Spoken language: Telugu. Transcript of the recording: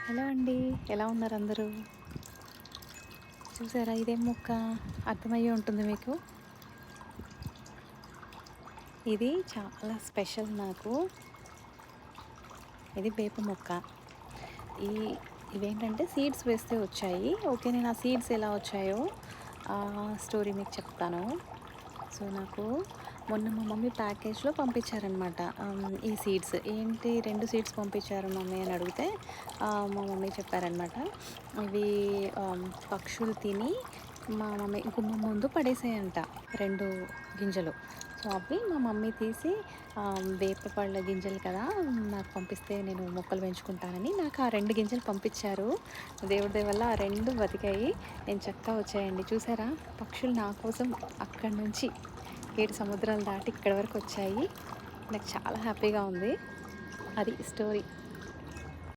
హలో అండి. ఎలా ఉన్నారు అందరూ? చూసారా ఇదేం మొక్క? అర్థమయ్యే ఉంటుంది మీకు. ఇది చాలా స్పెషల్ నాకు. ఇది వేప మొక్క. ఈ ఇవేంటంటే సీడ్స్ వేస్తే వచ్చాయి. ఓకే. నేను ఆ సీడ్స్ ఎలా వచ్చాయో స్టోరీ మీకు చెప్తాను. సో, నాకు మొన్న మా మమ్మీ ప్యాకేజ్‌లో పంపించారనమాట. ఈ సీడ్స్. ఏంటి 2 సీడ్స్ పంపించారు మమ్మీ అని అడిగితే మా మమ్మీ చెప్పారనమాట. ఇవి పక్షులు తిని మా మమ్మీ గుమ్మం ముందు పడేసాయంట 2 గింజలు. సో, అవి మా మమ్మీ తీసి వేప పళ్ళ గింజలు కదా! నాకు పంపిస్తే నేను మొక్కలు పెంచుకుంటానని నాకు ఆ 2 గింజలు పంపించారు. దేవుడి దయ వల్ల ఆ 2 బతికాయి. నేను చక్కగా వచ్చాయండి. చూసారా? పక్షులు నా కోసం అక్కడి నుంచి 7 సముద్రాలు దాటి ఇక్కడి వరకు వచ్చాయి. నాకు చాలా హ్యాపీగా ఉంది. అది స్టోరీ.